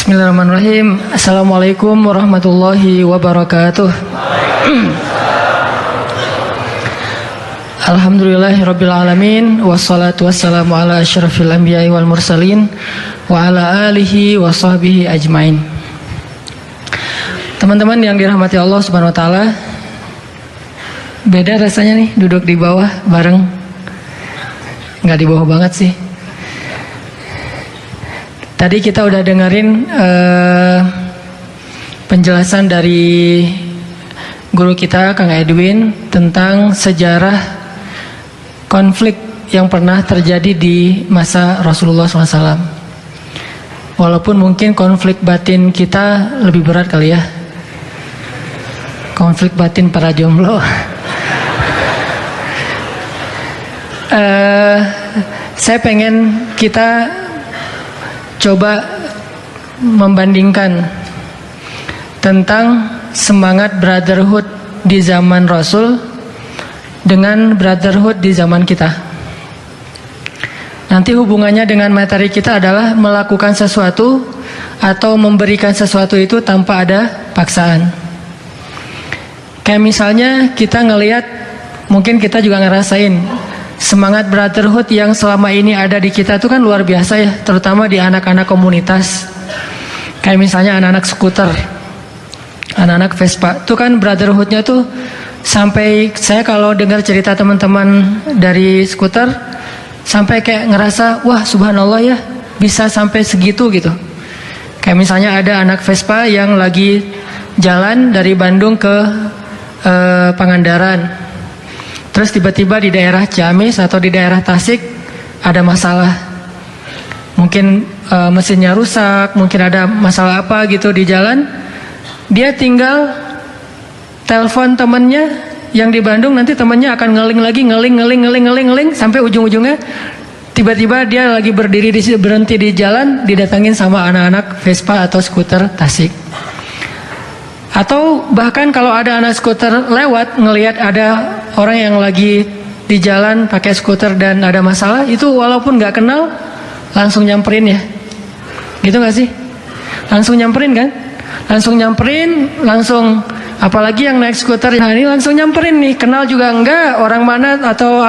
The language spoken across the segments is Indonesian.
Bismillahirrahmanirrahim. Assalamualaikum warahmatullahi wabarakatuh. Alhamdulillahirabbil alamin wassalatu wassalamu ala asyrafil anbiya'i wal mursalin wa ala alihi wa sahbihi ajmain. Teman-teman yang dirahmati Allah Subhanahu wa taala, beda rasanya nih duduk di bawah bareng. Enggak di bawah banget sih. Tadi kita udah dengerin penjelasan dari guru kita Kang Edwin tentang sejarah konflik yang pernah terjadi di masa Rasulullah SAW. Walaupun mungkin konflik batin kita lebih berat kali ya, konflik batin para jomblo. Saya pengen kita coba membandingkan tentang semangat brotherhood di zaman Rasul dengan brotherhood di zaman kita. Nanti hubungannya dengan materi kita adalah melakukan sesuatu atau memberikan sesuatu itu tanpa ada paksaan. Kayak misalnya kita ngelihat, mungkin kita juga ngerasain semangat brotherhood yang selama ini ada di kita itu kan luar biasa ya, terutama di anak-anak komunitas. Kayak misalnya anak-anak skuter, anak-anak Vespa, itu kan brotherhoodnya tuh sampai saya kalau dengar cerita teman-teman dari skuter sampai kayak ngerasa wah subhanallah ya bisa sampai segitu gitu. Kayak misalnya ada anak Vespa yang lagi jalan dari Bandung ke Pangandaran. Terus tiba-tiba di daerah Ciamis atau di daerah Tasik ada masalah. Mungkin mesinnya rusak, mungkin ada masalah apa gitu di jalan. Dia tinggal telepon temannya yang di Bandung, nanti temannya akan ngeling sampai ujung-ujungnya tiba-tiba dia lagi berhenti di jalan, didatangin sama anak-anak Vespa atau skuter Tasik. Atau bahkan kalau ada anak skuter lewat ngelihat ada orang yang lagi di jalan pakai skuter dan ada masalah, itu walaupun nggak kenal langsung nyamperin ya, gitu nggak sih? Langsung nyamperin kan? Langsung apalagi yang naik skuter, nah ini langsung nyamperin nih, kenal juga enggak, orang mana atau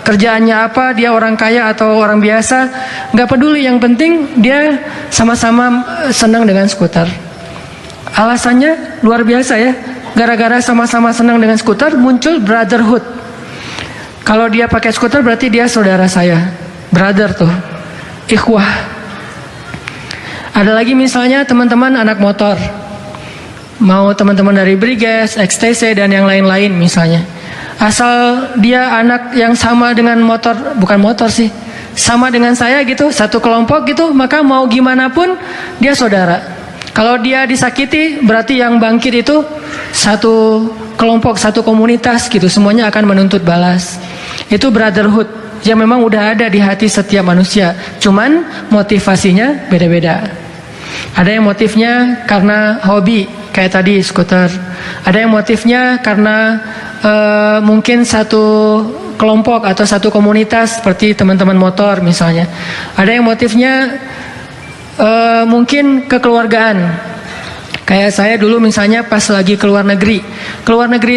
kerjaannya apa, dia orang kaya atau orang biasa, nggak peduli, yang penting dia sama-sama senang dengan skuter. Alasannya luar biasa ya, gara-gara sama-sama senang dengan skuter muncul brotherhood. Kalau dia pakai skuter berarti dia saudara saya, brother tuh, ikhwah. Ada lagi misalnya teman-teman anak motor, mau teman-teman dari Briges, XTC dan yang lain-lain misalnya. Asal dia anak yang sama dengan motor, bukan motor sih, sama dengan saya gitu, satu kelompok gitu, maka mau gimana pun dia saudara. Kalau dia disakiti berarti yang bangkit itu satu kelompok, satu komunitas gitu, semuanya akan menuntut balas. Itu brotherhood yang memang udah ada di hati setiap manusia. Cuman motivasinya beda-beda. Ada yang motifnya karena hobi, kayak tadi skuter. Ada yang motifnya karena mungkin satu kelompok atau satu komunitas seperti teman-teman motor misalnya. Ada yang motifnya mungkin kekeluargaan. Kayak saya dulu misalnya pas lagi keluar negeri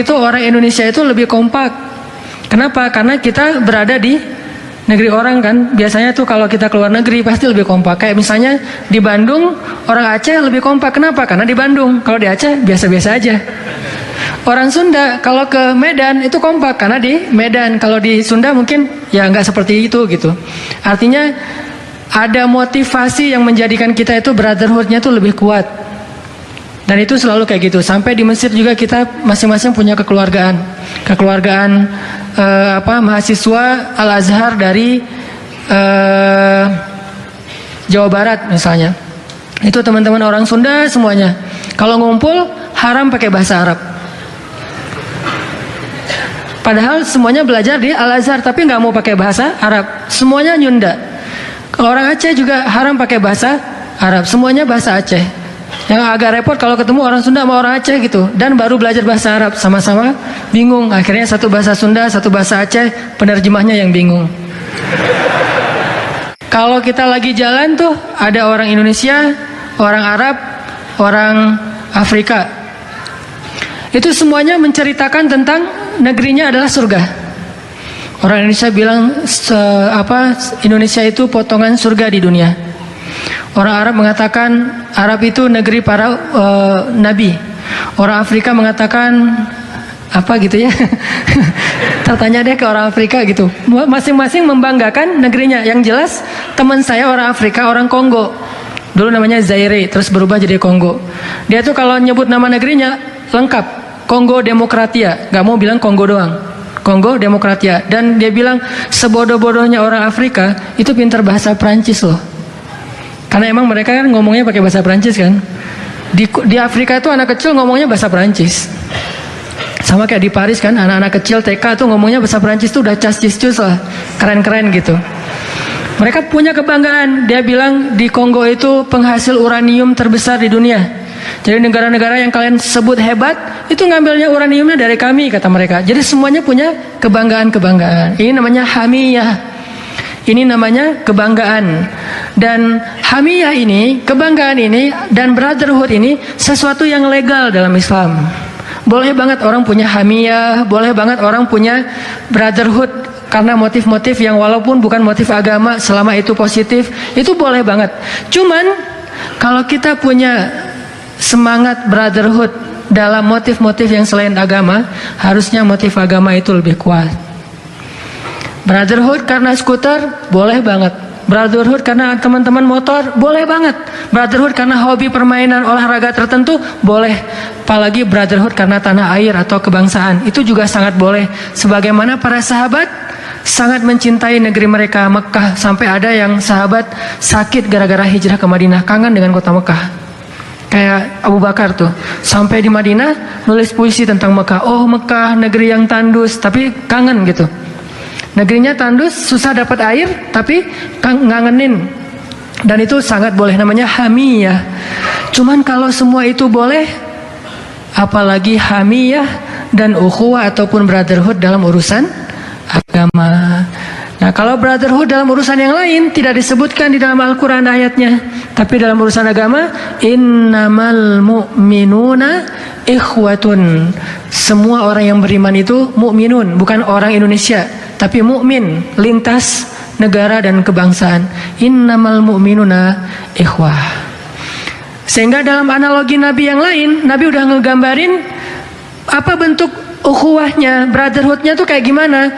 itu orang Indonesia itu lebih kompak. Kenapa? Karena kita berada di negeri orang kan. Biasanya tuh kalau kita keluar negeri pasti lebih kompak. Kayak misalnya di Bandung orang Aceh lebih kompak. Kenapa? Karena di Bandung. Kalau di Aceh biasa-biasa aja. Orang Sunda kalau ke Medan itu kompak karena di Medan. Kalau di Sunda mungkin ya nggak seperti itu gitu. Artinya ada motivasi yang menjadikan kita itu brotherhoodnya tuh lebih kuat. Dan itu selalu kayak gitu. Sampai di Mesir juga kita masing-masing punya kekeluargaan. Kekeluargaan mahasiswa Al-Azhar dari Jawa Barat misalnya. Itu teman-teman orang Sunda semuanya. Kalau ngumpul haram pakai bahasa Arab. Padahal semuanya belajar di Al-Azhar tapi nggak mau pakai bahasa Arab. Semuanya Nyunda. Kalau orang Aceh juga haram pakai bahasa Arab, semuanya bahasa Aceh. Yang agak repot kalau ketemu orang Sunda sama orang Aceh gitu, dan baru belajar bahasa Arab, sama-sama bingung. Akhirnya satu bahasa Sunda, satu bahasa Aceh, penerjemahnya yang bingung. Kalau kita lagi jalan tuh ada orang Indonesia, orang Arab, orang Afrika. Itu semuanya menceritakan tentang negerinya adalah surga. Orang Indonesia bilang Indonesia itu potongan surga di dunia. Orang Arab mengatakan Arab itu negeri para nabi. Orang Afrika mengatakan apa gitu ya. Tertanya deh ke orang Afrika gitu. Masing-masing membanggakan negerinya. Yang jelas teman saya orang Afrika, orang Kongo. Dulu namanya Zaire, terus berubah jadi Kongo. Dia tuh kalau nyebut nama negerinya lengkap. Kongo Demokratia, gak mau bilang Kongo doang. Kongo Demokratia. Dan dia bilang sebodoh-bodohnya orang Afrika itu pintar bahasa Prancis loh. Karena emang mereka kan ngomongnya pakai bahasa Prancis kan. Di Afrika itu anak kecil ngomongnya bahasa Prancis. Sama kayak di Paris kan, anak-anak kecil TK tuh ngomongnya bahasa Prancis tuh udah cas-cis-cus lah. Keren-keren gitu. Mereka punya kebanggaan. Dia bilang di Kongo itu penghasil uranium terbesar di dunia. Jadi negara-negara yang kalian sebut hebat itu ngambilnya uraniumnya dari kami, kata mereka. Jadi semuanya punya kebanggaan-kebanggaan. Ini namanya hamiyah. Ini namanya kebanggaan. Dan hamiyah ini, kebanggaan ini dan brotherhood ini sesuatu yang legal dalam Islam. Boleh banget orang punya hamiyah, boleh banget orang punya brotherhood karena motif-motif yang walaupun bukan motif agama, selama itu positif, itu boleh banget. Cuman kalau kita punya semangat brotherhood dalam motif-motif yang selain agama, harusnya motif agama itu lebih kuat. Brotherhood karena skuter, boleh banget. Brotherhood karena teman-teman motor, boleh banget. Brotherhood karena hobi permainan olahraga tertentu, boleh. Apalagi brotherhood karena tanah air atau kebangsaan, itu juga sangat boleh. Sebagaimana para sahabat sangat mencintai negeri mereka, Mekah. Sampai ada yang sahabat sakit gara-gara hijrah ke Madinah, kangen dengan kota Mekah. Kayak Abu Bakar tuh, sampai di Madinah nulis puisi tentang Mekah. Oh Mekah, negeri yang tandus, tapi kangen gitu. Negerinya tandus, susah dapat air, tapi ngangenin. Dan itu sangat boleh, namanya hamiyah. Cuman kalau semua itu boleh, apalagi hamiyah dan ukhuwah ataupun brotherhood dalam urusan agama. Nah kalau brotherhood dalam urusan yang lain tidak disebutkan di dalam Al-Quran ayatnya, tapi dalam urusan agama, innamal mu'minuna ikhwatun. Semua orang yang beriman itu mu'minun, bukan orang Indonesia, tapi mukmin lintas negara dan kebangsaan. Innamal mu'minuna ikhwah. Sehingga dalam analogi Nabi yang lain, Nabi udah ngegambarin apa bentuk ukhuwahnya, brotherhoodnya tuh kayak gimana.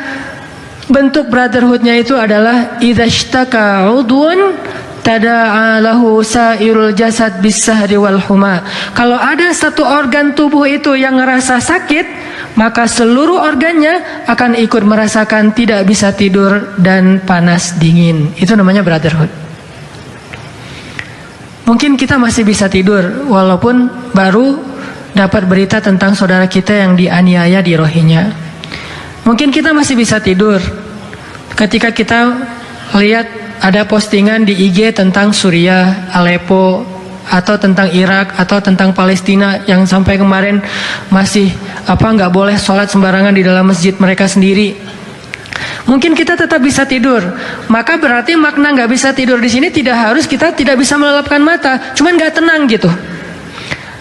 Bentuk brotherhoodnya itu adalah idzashtaka udwun tada'a lahu sairul jasad bis-sahri wal huma. Kalau ada satu organ tubuh itu yang ngerasa sakit, maka seluruh organnya akan ikut merasakan tidak bisa tidur dan panas dingin. Itu namanya brotherhood. Mungkin kita masih bisa tidur walaupun baru dapat berita tentang saudara kita yang dianiaya di Rohingya. Mungkin kita masih bisa tidur ketika kita lihat ada postingan di IG tentang Suriah, Aleppo, atau tentang Irak, atau tentang Palestina yang sampai kemarin masih nggak boleh sholat sembarangan di dalam masjid mereka sendiri. Mungkin kita tetap bisa tidur. Maka berarti makna nggak bisa tidur di sini tidak harus kita tidak bisa melelapkan mata, cuman nggak tenang gitu.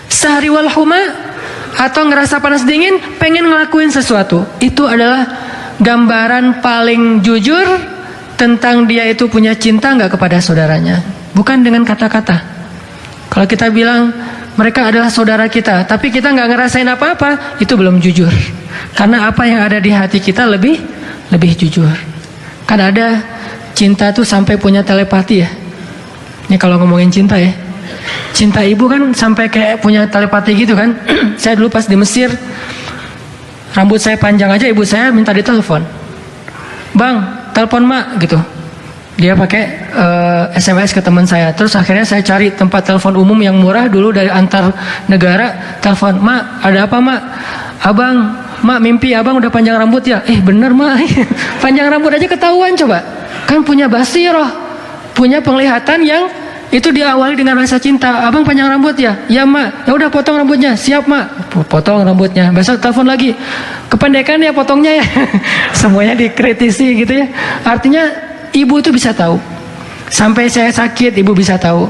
Sahri wal huma, atau ngerasa panas dingin, pengen ngelakuin sesuatu. Itu adalah gambaran paling jujur tentang dia itu punya cinta nggak kepada saudaranya. Bukan dengan kata-kata. Kalau kita bilang mereka adalah saudara kita, tapi kita nggak ngerasain apa-apa, itu belum jujur. Karena apa yang ada di hati kita lebih jujur. Kan ada cinta tuh sampai punya telepati ya. Ini kalau ngomongin cinta ya. Cinta ibu kan sampai kayak punya telepati gitu kan. Saya dulu pas di Mesir, rambut saya panjang aja ibu saya minta ditelepon. Bang, telepon mak gitu. Dia pakai SMS ke teman saya. Terus akhirnya saya cari tempat telepon umum yang murah dulu dari antar negara. Telepon, mak ada apa mak? Abang, mak mimpi abang udah panjang rambut ya? Bener mak, panjang rambut aja ketahuan coba. Kan punya basirah, punya penglihatan yang itu diawali dengan rasa cinta. Abang panjang rambut ya? Ya mak. Ya udah potong rambutnya. Siap mak. Potong rambutnya. Besok telepon lagi. Kependekan ya potongnya ya. Semuanya dikritisi gitu ya. Artinya ibu itu bisa tahu. Sampai saya sakit ibu bisa tahu.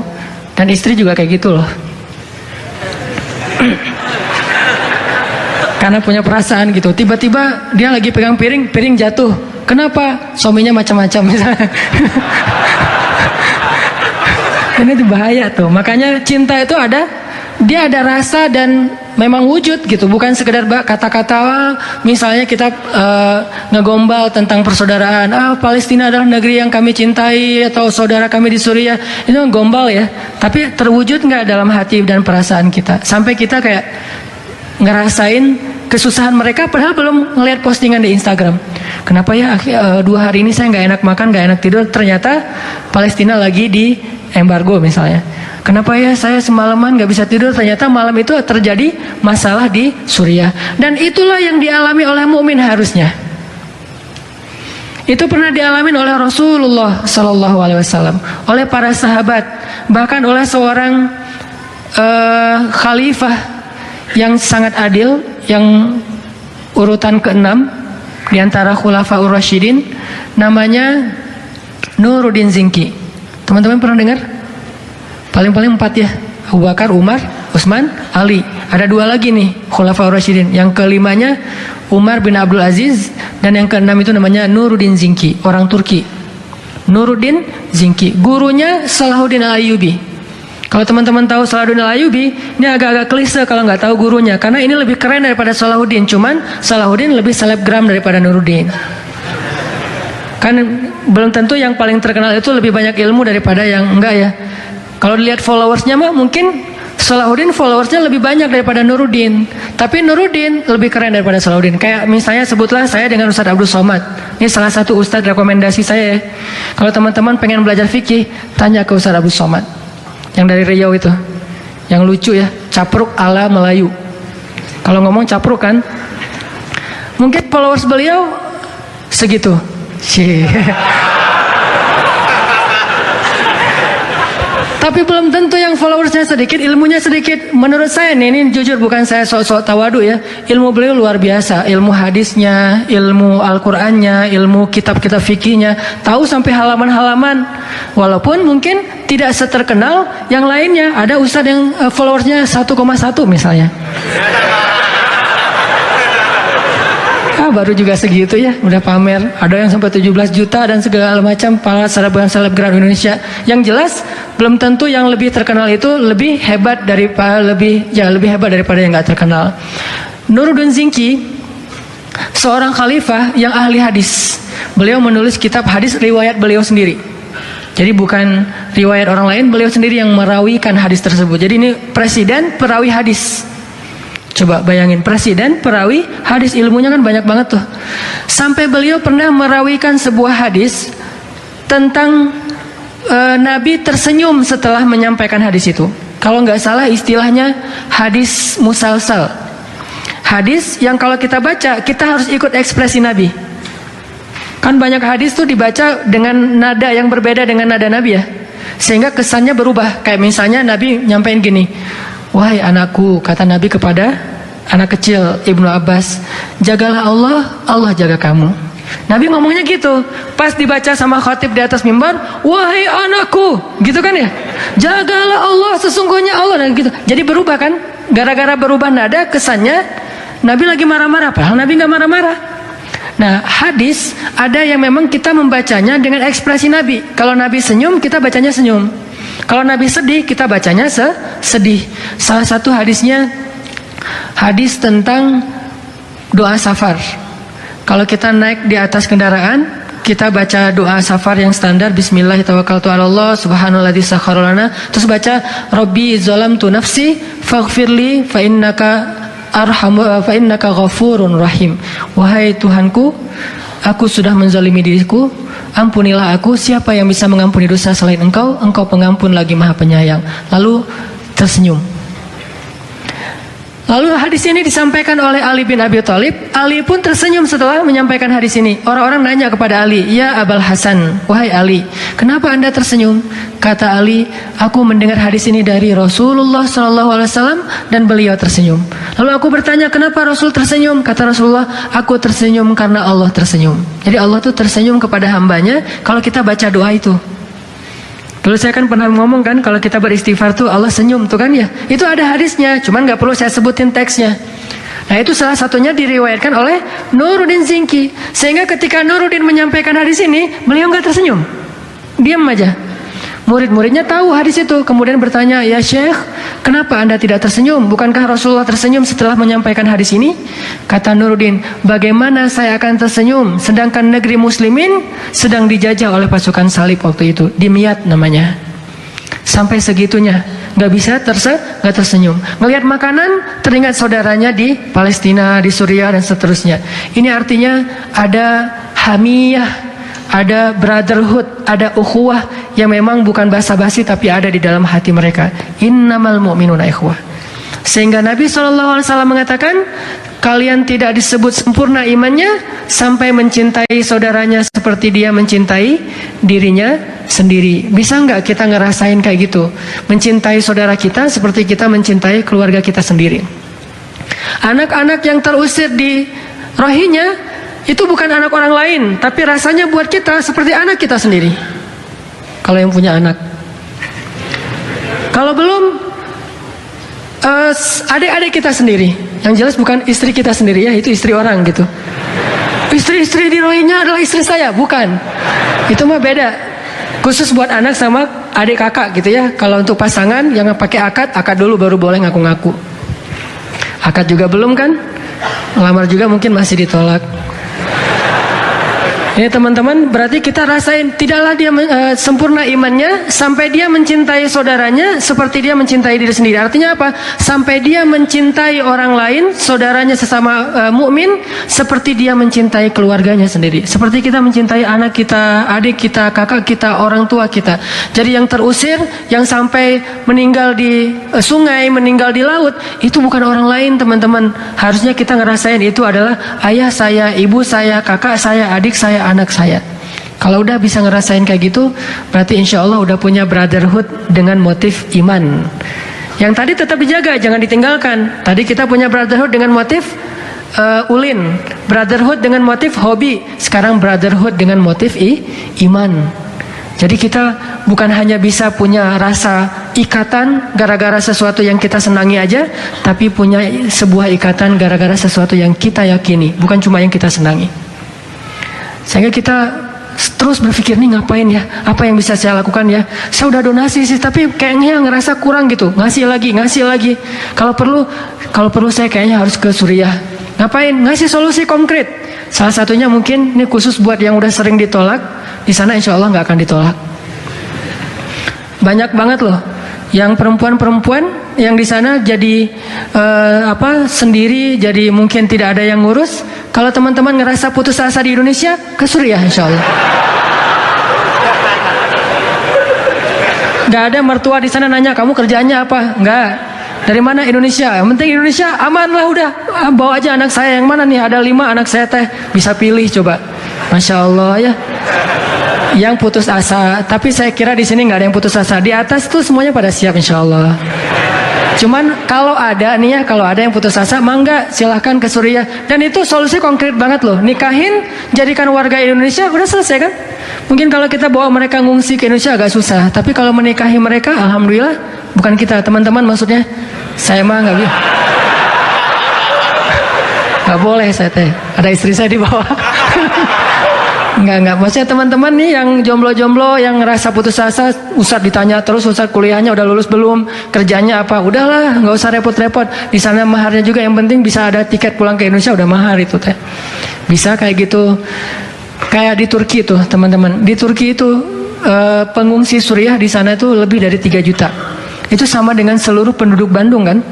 Dan istri juga kayak gitu loh. Karena punya perasaan gitu. Tiba-tiba dia lagi pegang piring, piring jatuh. Kenapa? Suaminya macam-macam misalnya. Ini tuh bahaya tuh. Makanya cinta itu dia ada rasa dan memang wujud gitu, bukan sekedar kata-kata. Misalnya kita ngegombal tentang persaudaraan, Palestina adalah negeri yang kami cintai, atau saudara kami di Suriah, itu gombal ya. Tapi terwujud nggak dalam hati dan perasaan kita, sampai kita kayak ngerasain kesusahan mereka padahal belum ngeliat postingan di Instagram. Kenapa ya 2 hari ini saya nggak enak makan, nggak enak tidur, ternyata Palestina lagi di embargo misalnya. Kenapa ya saya semalaman gak bisa tidur, ternyata malam itu terjadi masalah di Suriah. Dan itulah yang dialami oleh mukmin harusnya. Itu pernah dialami oleh Rasulullah SAW, oleh para sahabat, bahkan oleh seorang khalifah yang sangat adil, yang urutan ke-6 di antara Khulafaur Rasyidin, namanya Nuruddin Zinki. Teman-teman pernah dengar? Paling-paling 4 ya, Abu Bakar, Umar, Utsman, Ali. Ada 2 lagi nih Khulafaur Rasyidin. Yang ke-5-nya Umar bin Abdul Aziz, dan yang ke-6 itu namanya Nuruddin Zinki, orang Turki. Nuruddin Zinki, gurunya Salahuddin Al-Ayyubi. Kalau teman-teman tahu Salahuddin Al-Ayyubi, ini agak-agak klise kalau nggak tahu gurunya, karena ini lebih keren daripada Salahuddin. Cuman Salahuddin lebih selebgram daripada Nuruddin. Kan belum tentu yang paling terkenal itu lebih banyak ilmu daripada yang enggak ya. Kalau dilihat followersnya mah mungkin Salahuddin followersnya lebih banyak daripada Nuruddin. Tapi Nuruddin lebih keren daripada Salahuddin. Kayak misalnya sebutlah saya dengan Ustadz Abdul Somad. Ini salah satu Ustadz rekomendasi saya ya. Kalau teman-teman pengen belajar fikih, tanya ke Ustadz Abdul Somad. Yang dari Riau itu. Yang lucu ya, capruk ala Melayu. Kalau ngomong capruk kan. Mungkin followers beliau segitu. Tapi belum tentu yang followersnya sedikit, ilmunya sedikit. Menurut saya nih, ini jujur bukan saya sok-sok tawadu ya. Ilmu beliau luar biasa. Ilmu hadisnya, ilmu Al-Qur'annya, ilmu kitab-kitab fikihnya. Tahu sampai halaman-halaman. Walaupun mungkin tidak seterkenal yang lainnya. Ada ustadz yang followersnya 1,1 misalnya. Baru juga segitu ya, udah pamer. Ada yang sampai 17 juta dan segala macam, para selebgram Indonesia. Yang jelas belum tentu yang lebih terkenal itu lebih hebat daripada lebih hebat daripada yang nggak terkenal. Nuruddin Zinki seorang khalifah yang ahli hadis. Beliau menulis kitab hadis riwayat beliau sendiri. Jadi bukan riwayat orang lain, beliau sendiri yang merawikan hadis tersebut. Jadi ini presiden perawi hadis. Coba bayangin, presiden perawi hadis, ilmunya kan banyak banget tuh. Sampai beliau pernah merawikan sebuah hadis tentang Nabi tersenyum setelah menyampaikan hadis itu. Kalau nggak salah istilahnya hadis musalsal. Hadis yang kalau kita baca, kita harus ikut ekspresi Nabi. Kan banyak hadis tuh dibaca dengan nada yang berbeda dengan nada Nabi ya. Sehingga kesannya berubah. Kayak misalnya Nabi nyampein gini, wahai anakku, kata Nabi kepada anak kecil Ibnu Abbas, jagalah Allah, Allah jaga kamu. Nabi ngomongnya gitu. Pas dibaca sama khatib di atas mimbar, wahai anakku, gitu kan ya, jagalah Allah, sesungguhnya Allah, dan gitu. Jadi berubah kan, gara-gara berubah nada, kesannya Nabi lagi marah-marah, padahal Nabi nggak marah-marah. Nah, hadis ada yang memang kita membacanya dengan ekspresi Nabi. Kalau Nabi senyum, kita bacanya senyum. Kalau Nabi sedih, kita bacanya sedih. Salah satu hadisnya hadis tentang doa safar. Kalau kita naik di atas kendaraan, kita baca doa safar yang standar, Bismillah tawakkaltu 'alallah subhanalladzi sakhkhara lana. Terus baca Rabbi zalamtu nafsi faghfirli fa innaka ghafurun rahim. Wahai Tuhanku, aku sudah menzalimi diriku, ampunilah aku. Siapa yang bisa mengampuni dosa selain Engkau? Engkau pengampun lagi maha penyayang. Lalu tersenyum. Lalu hadis ini disampaikan oleh Ali bin Abi Thalib. Ali pun tersenyum setelah menyampaikan hadis ini. Orang-orang nanya kepada Ali, ya Abul Hasan, wahai Ali, kenapa anda tersenyum? Kata Ali, aku mendengar hadis ini dari Rasulullah SAW dan beliau tersenyum. Lalu aku bertanya, kenapa Rasul tersenyum? Kata Rasulullah, aku tersenyum karena Allah tersenyum. Jadi Allah tuh tersenyum kepada hambanya kalau kita baca doa itu. Dulu saya kan pernah ngomong kan, kalau kita beristighfar tuh Allah senyum tuh kan ya. Itu ada hadisnya, cuman nggak perlu saya sebutin teksnya. Nah itu salah satunya diriwayatkan oleh Nuruddin Zinki. Sehingga ketika Nuruddin menyampaikan hadis ini, beliau nggak tersenyum, diam aja. Murid-muridnya tahu hadis itu, kemudian bertanya, "Ya Syekh, kenapa Anda tidak tersenyum? Bukankah Rasulullah tersenyum setelah menyampaikan hadis ini?" Kata Nuruddin, "Bagaimana saya akan tersenyum sedangkan negeri muslimin sedang dijajah oleh pasukan salib waktu itu, Dimyat namanya." Sampai segitunya, nggak bisa nggak tersenyum. Ngelihat makanan, teringat saudaranya di Palestina, di Suriah dan seterusnya. Ini artinya ada hamiyah, ada brotherhood, ada ukhuwah yang memang bukan basa-basi tapi ada di dalam hati mereka. Innamal mu'minuna ikhwah. Sehingga Nabi SAW mengatakan, kalian tidak disebut sempurna imannya sampai mencintai saudaranya seperti dia mencintai dirinya sendiri. Bisa nggak kita ngerasain kayak gitu? Mencintai saudara kita seperti kita mencintai keluarga kita sendiri. Anak-anak yang terusir di Rohingya itu bukan anak orang lain, tapi rasanya buat kita seperti anak kita sendiri. Kalau yang punya anak. Kalau belum, adik-adik kita sendiri. Yang jelas bukan istri kita sendiri ya, itu istri orang gitu. Istri-istri di Rohingya adalah istri saya, bukan. Itu mah beda. Khusus buat anak sama adik kakak gitu ya. Kalau untuk pasangan yang pakai akad dulu baru boleh ngaku-ngaku. Akad juga belum kan? Ngelamar juga mungkin masih ditolak. Ini teman-teman, berarti kita rasain tidaklah dia sempurna imannya sampai dia mencintai saudaranya seperti dia mencintai diri sendiri. Artinya apa? Sampai dia mencintai orang lain, saudaranya sesama mukmin seperti dia mencintai keluarganya sendiri. Seperti kita mencintai anak kita, adik kita, kakak kita, orang tua kita. Jadi yang terusir, yang sampai meninggal di sungai, meninggal di laut, itu bukan orang lain teman-teman. Harusnya kita ngerasain itu adalah ayah saya, ibu saya, kakak saya, adik saya, anak saya. Kalau udah bisa ngerasain kayak gitu, berarti insya Allah udah punya brotherhood dengan motif iman. Yang tadi tetap dijaga, jangan ditinggalkan. Tadi kita punya brotherhood dengan motif ulin, brotherhood dengan motif hobi. Sekarang brotherhood dengan motif iman. Jadi kita bukan hanya bisa punya rasa ikatan gara-gara sesuatu yang kita senangi aja, tapi punya sebuah ikatan gara-gara sesuatu yang kita yakini, bukan cuma yang kita senangi. Sehingga kita terus berpikir nih ngapain ya, apa yang bisa saya lakukan ya. Saya udah donasi sih, tapi kayaknya ngerasa kurang gitu. Ngasih lagi. Kalau perlu saya kayaknya harus ke Suriah. Ngapain? Ngasih solusi konkret. Salah satunya mungkin ini khusus buat yang udah sering ditolak. Di sana insya Allah nggak akan ditolak. Banyak banget loh yang perempuan-perempuan yang di sana jadi sendiri, jadi mungkin tidak ada yang ngurus. Kalau teman-teman ngerasa putus asa di Indonesia, ke Suriah insya Allah. Gak ada mertua di sana nanya kamu kerjaannya apa, nggak. Dari mana? Indonesia. Yang penting Indonesia aman lah udah. Bawa aja anak saya yang mana nih? Ada 5 anak saya teh, bisa pilih coba. Masya Allah ya. Yang putus asa, tapi saya kira di sini nggak ada yang putus asa. Di atas tuh semuanya pada siap insya Allah. Cuman kalau ada yang putus asa, mangga silahkan ke Suriah. Dan itu solusi konkret banget loh. Nikahin, jadikan warga Indonesia, udah selesai kan? Mungkin kalau kita bawa mereka ngungsi ke Indonesia agak susah. Tapi kalau menikahi mereka, alhamdulillah, bukan kita teman-teman maksudnya. Saya mah nggak bisa. Nggak boleh saya teh. Ada istri saya di bawah. Enggak. Maksudnya teman-teman nih yang jomblo-jomblo yang ngerasa putus asa, Ustadz ditanya terus, Ustadz kuliahnya udah lulus belum, kerjanya apa, udahlah nggak usah repot-repot. Di sana maharnya juga yang penting bisa ada tiket pulang ke Indonesia, udah mahar itu teh. Bisa kayak gitu. Kayak di Turki tuh teman-teman. Di Turki itu pengungsi Suriah di sana itu lebih dari 3 juta. Itu sama dengan seluruh penduduk Bandung kan.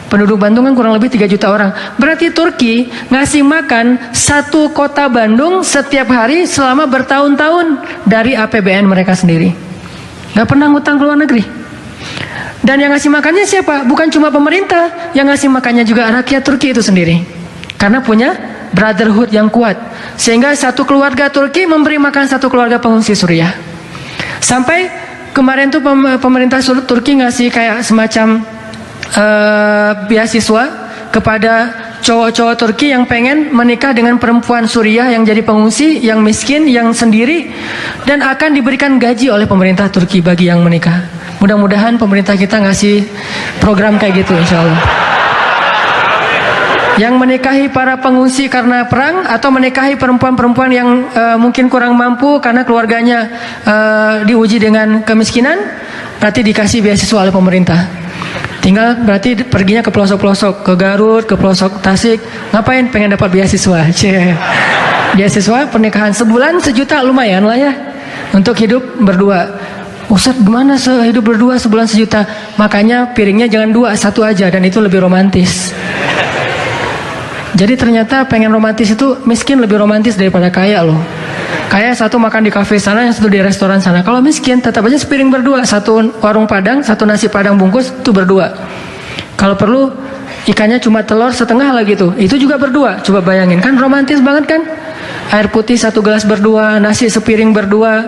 Penduduk Bandung kan kurang lebih 3 juta orang. Berarti Turki ngasih makan satu kota Bandung setiap hari selama bertahun-tahun dari APBN mereka sendiri. Gak pernah ngutang ke luar negeri. Dan yang ngasih makannya siapa? Bukan cuma pemerintah, yang ngasih makannya juga rakyat Turki itu sendiri. Karena punya brotherhood yang kuat. Sehingga satu keluarga Turki memberi makan satu keluarga pengungsi Suriah. Sampai kemarin tuh pemerintah Turki ngasih kayak semacam beasiswa kepada cowok-cowok Turki yang pengen menikah dengan perempuan Suriah yang jadi pengungsi, yang miskin, yang sendiri, dan akan diberikan gaji oleh pemerintah Turki bagi yang menikah. Mudah-mudahan pemerintah kita ngasih program kayak gitu, insya Allah. Yang menikahi para pengungsi karena perang, atau menikahi perempuan-perempuan yang mungkin kurang mampu karena keluarganya diuji dengan kemiskinan, berarti dikasih beasiswa oleh pemerintah. Tinggal berarti perginya ke pelosok-pelosok, ke Garut, ke pelosok Tasik. Ngapain? Pengen dapat beasiswa. Beasiswa pernikahan sebulan 1 juta lumayan lah ya untuk hidup berdua. Ustaz, gimana hidup berdua sebulan 1 juta? Makanya piringnya jangan 2, 1 aja, dan itu lebih romantis. Jadi ternyata pengen romantis itu miskin lebih romantis daripada kaya loh. Kaya satu makan di kafe sana, yang satu di restoran sana. Kalau miskin tetap aja sepiring berdua, 1 warung padang, 1 nasi padang bungkus, itu berdua. Kalau perlu ikannya cuma telur setengah lagi tuh, itu juga berdua. Coba bayangin, kan romantis banget kan? Air putih 1 gelas berdua, nasi sepiring berdua.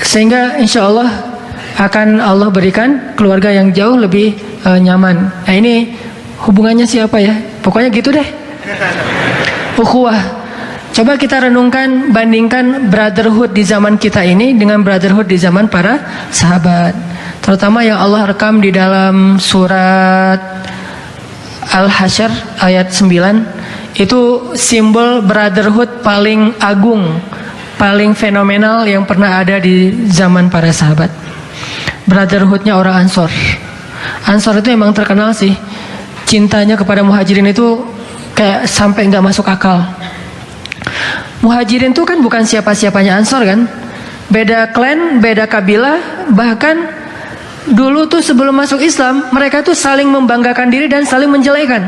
Sehingga insya Allah akan Allah berikan keluarga yang jauh lebih nyaman. Nah ini hubungannya siapa ya? Pokoknya gitu deh. Ukhuwah. Coba kita renungkan, bandingkan brotherhood di zaman kita ini dengan brotherhood di zaman para sahabat. Terutama yang Allah rekam di dalam surat Al-Hasyr ayat 9. Itu simbol brotherhood paling agung, paling fenomenal yang pernah ada di zaman para sahabat. Brotherhoodnya orang Ansor. Ansor itu emang terkenal sih, cintanya kepada muhajirin itu kayak sampai nggak masuk akal. Muhajirin itu kan bukan siapa-siapanya Ansor kan, beda klan, beda kabilah. Bahkan dulu tuh sebelum masuk Islam, mereka tuh saling membanggakan diri dan saling menjelekan.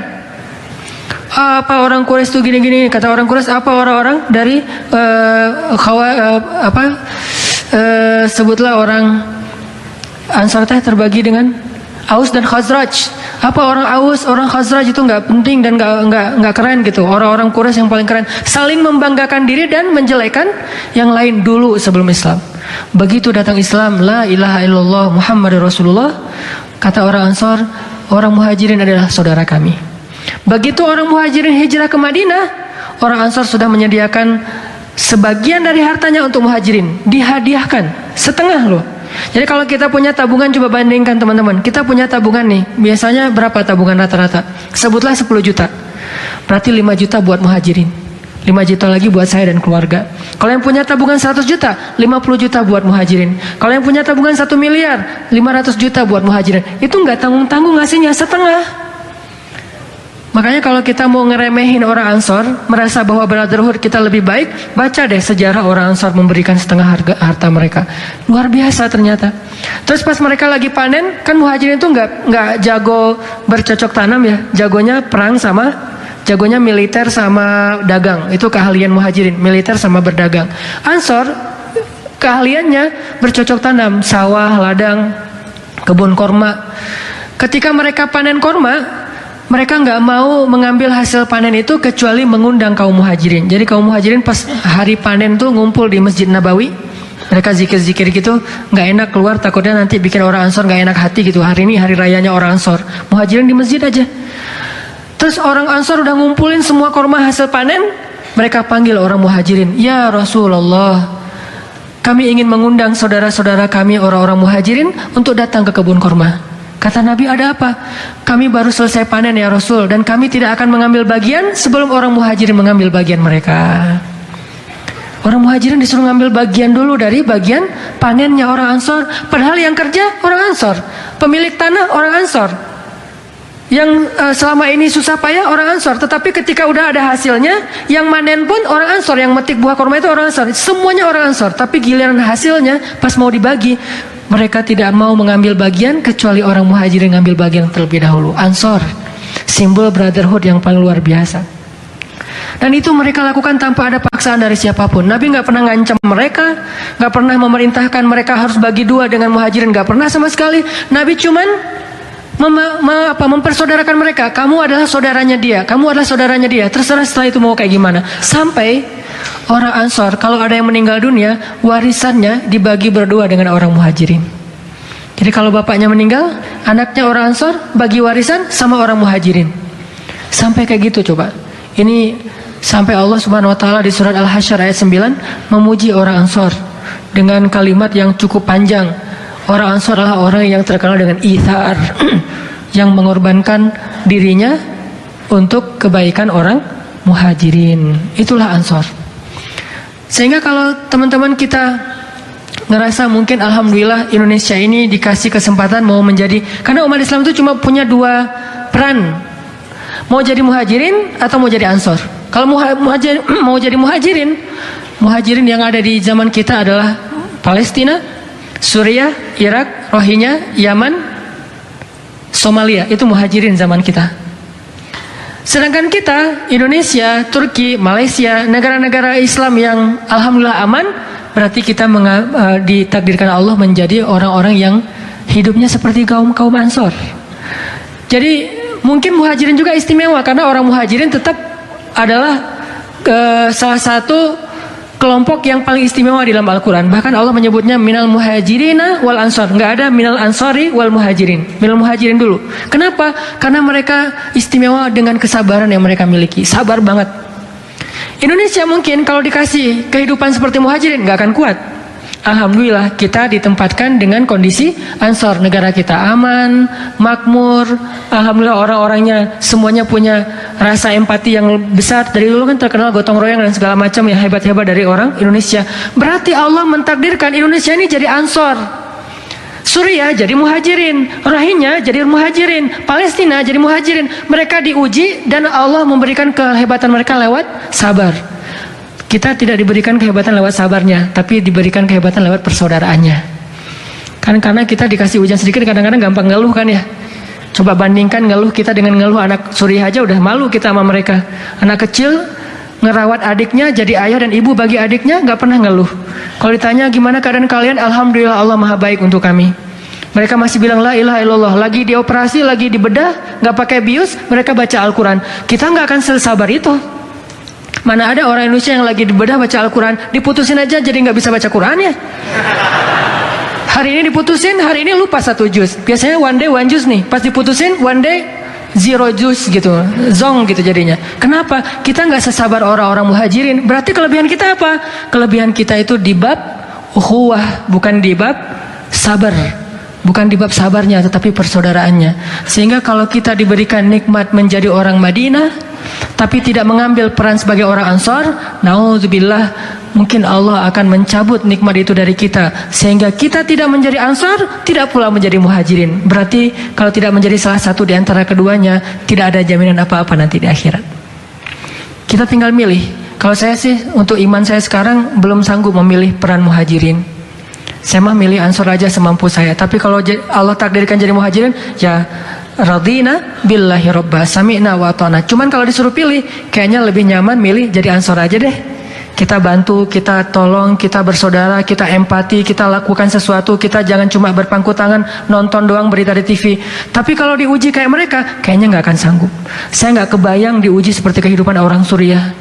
Apa orang Quraisy tuh gini-gini, kata orang Quraisy, apa orang-orang dari sebutlah orang Ansor teh terbagi dengan Aus dan Khazraj. Apa orang Aus, orang Khazraj itu nggak penting dan nggak keren gitu. Orang-orang Quraisy yang paling keren, saling membanggakan diri dan menjelekan yang lain dulu sebelum Islam. Begitu datang Islam, la ilaha illallah Muhammadur Rasulullah, kata orang Ansor, orang Muhajirin adalah saudara kami. Begitu orang Muhajirin hijrah ke Madinah, orang Ansor sudah menyediakan sebagian dari hartanya untuk Muhajirin, dihadiahkan setengah loh. Jadi kalau kita punya tabungan, coba bandingkan teman-teman. Kita punya tabungan nih, biasanya berapa tabungan rata-rata? Sebutlah 10 juta. Berarti 5 juta buat Muhajirin, 5 juta lagi buat saya dan keluarga. Kalau yang punya tabungan 100 juta, 50 juta buat Muhajirin. Kalau yang punya tabungan 1 miliar, 500 juta buat Muhajirin. Itu nggak tanggung-tanggung ngasihnya, setengah. Makanya kalau kita mau ngeremehin orang Ansor, merasa bahwa brotherhood kita lebih baik, baca deh sejarah orang Ansor memberikan setengah harta mereka. Luar biasa ternyata. Terus pas mereka lagi panen, kan Muhajirin itu nggak jago bercocok tanam ya, jagonya perang sama, jagonya militer sama dagang. Itu keahlian Muhajirin, militer sama berdagang. Ansor keahliannya bercocok tanam, sawah, ladang, kebun korma. Ketika mereka panen korma, mereka nggak mau mengambil hasil panen itu kecuali mengundang kaum Muhajirin. Jadi kaum Muhajirin pas hari panen tuh ngumpul di Masjid Nabawi. Mereka zikir-zikir gitu, nggak enak keluar, takutnya nanti bikin orang Ansor nggak enak hati gitu. Hari ini hari rayanya orang Ansor, Muhajirin di masjid aja. Terus orang Ansor udah ngumpulin semua korma hasil panen, mereka panggil orang Muhajirin, ya Rasulullah, kami ingin mengundang saudara-saudara kami orang-orang Muhajirin untuk datang ke kebun korma. Kata Nabi, ada apa? Kami baru selesai panen ya Rasul, dan kami tidak akan mengambil bagian sebelum orang Muhajirin mengambil bagian mereka. Orang Muhajirin disuruh ngambil bagian dulu dari bagian panennya orang Ansor. Padahal yang kerja orang Ansor, pemilik tanah orang Ansor, yang selama ini susah payah orang Ansor. Tetapi ketika udah ada hasilnya, yang manen pun orang Ansor, yang metik buah kurma itu orang Ansor. Semuanya orang Ansor. Tapi giliran hasilnya pas mau dibagi, mereka tidak mau mengambil bagian kecuali orang Muhajirin ngambil bagian terlebih dahulu. Ansor, simbol brotherhood yang paling luar biasa. Dan itu mereka lakukan tanpa ada paksaan dari siapapun. Nabi nggak pernah ngancam mereka, nggak pernah memerintahkan mereka harus bagi dua dengan Muhajirin, nggak pernah sama sekali. Nabi cuman mempersaudarakan mereka. Kamu adalah saudaranya dia, kamu adalah saudaranya dia. Terserah setelah itu mau kayak gimana. Sampai orang Ansor kalau ada yang meninggal dunia, warisannya dibagi berdua dengan orang Muhajirin. Jadi kalau bapaknya meninggal, anaknya orang Ansor bagi warisan sama orang Muhajirin. Sampai kayak gitu coba. Ini sampai Allah Subhanahu wa taala di surat Al-Hasyr ayat 9 memuji orang Ansor dengan kalimat yang cukup panjang. Orang Ansor adalah orang yang terkenal dengan ithar, yang mengorbankan dirinya untuk kebaikan orang Muhajirin. Itulah Ansor. Sehingga kalau teman-teman kita ngerasa mungkin alhamdulillah Indonesia ini dikasih kesempatan mau menjadi, karena umat Islam itu cuma punya dua peran, mau jadi Muhajirin atau mau jadi Ansor. Kalau mau jadi muhajirin yang ada di zaman kita adalah Palestina, Suriah, Irak, Rohingya, Yaman, Somalia. Itu muhajirin zaman kita. Sedangkan kita, Indonesia, Turki, Malaysia, negara-negara Islam yang alhamdulillah aman, berarti kita ditakdirkan Allah menjadi orang-orang yang hidupnya seperti kaum Ansor. Jadi mungkin muhajirin juga istimewa karena orang muhajirin tetap adalah salah satu kelompok yang paling istimewa di dalam Al-Quran. Bahkan Allah menyebutnya minal muhajirina wal ansor. Nggak ada minal ansori wal muhajirin. Minal muhajirin dulu. Kenapa? Karena mereka istimewa dengan kesabaran yang mereka miliki. Sabar banget. Indonesia mungkin kalau dikasih kehidupan seperti muhajirin nggak akan kuat. Alhamdulillah kita ditempatkan dengan kondisi Ansor. Negara kita aman, makmur. Alhamdulillah orang-orangnya semuanya punya rasa empati yang besar. Dari dulu kan terkenal gotong royong dan segala macam yang hebat-hebat dari orang Indonesia. Berarti Allah mentakdirkan Indonesia ini jadi Ansor. Suriah jadi muhajirin, Rohingya jadi muhajirin, Palestina jadi muhajirin. Mereka diuji dan Allah memberikan kehebatan mereka lewat sabar. Kita tidak diberikan kehebatan lewat sabarnya, tapi diberikan kehebatan lewat persaudaraannya. Kan karena kita dikasih ujian sedikit kadang-kadang gampang ngeluh kan ya. Coba bandingkan ngeluh kita dengan ngeluh anak Suriah aja udah malu kita sama mereka. Anak kecil ngerawat adiknya jadi ayah dan ibu bagi adiknya nggak pernah ngeluh. Kalau ditanya gimana keadaan kalian, alhamdulillah Allah maha baik untuk kami. Mereka masih bilang la ilaha illallah. Lagi dioperasi, lagi dibedah, nggak pakai bius, mereka baca Al-Quran. Kita nggak akan sesabar itu. Mana ada orang Indonesia yang lagi dibedah baca Al-Quran, diputusin aja jadi nggak bisa baca Qurannya. Hari ini diputusin, hari ini lupa 1 juz. Biasanya one day 1 juz nih, pas diputusin one day 0 juz gitu, zong gitu jadinya. Kenapa? Kita nggak sesabar orang-orang muhajirin. Berarti kelebihan kita apa? Kelebihan kita itu di bab ukhuwah, bukan di bab sabar. Bukan di bab sabarnya, tetapi persaudaraannya. Sehingga kalau kita diberikan nikmat menjadi orang Madinah, tapi tidak mengambil peran sebagai orang Ansor, naudzubillah, mungkin Allah akan mencabut nikmat itu dari kita. Sehingga kita tidak menjadi Ansor, tidak pula menjadi muhajirin. Berarti kalau tidak menjadi salah satu di antara keduanya, tidak ada jaminan apa-apa nanti di akhirat. Kita tinggal milih. Kalau saya sih, untuk iman saya sekarang belum sanggup memilih peran muhajirin. Saya mah milih Ansor aja semampu saya. Tapi kalau Allah takdirkan jadi muhajirin, ya radina billahi robba, sami'na wa ata'na. Cuman kalau disuruh pilih, kayaknya lebih nyaman milih jadi Ansor aja deh. Kita bantu, kita tolong, kita bersaudara, kita empati, kita lakukan sesuatu. Kita jangan cuma berpangku tangan, nonton doang berita di TV. Tapi kalau diuji kayak mereka, kayaknya nggak akan sanggup. Saya nggak kebayang diuji seperti kehidupan orang Suriah,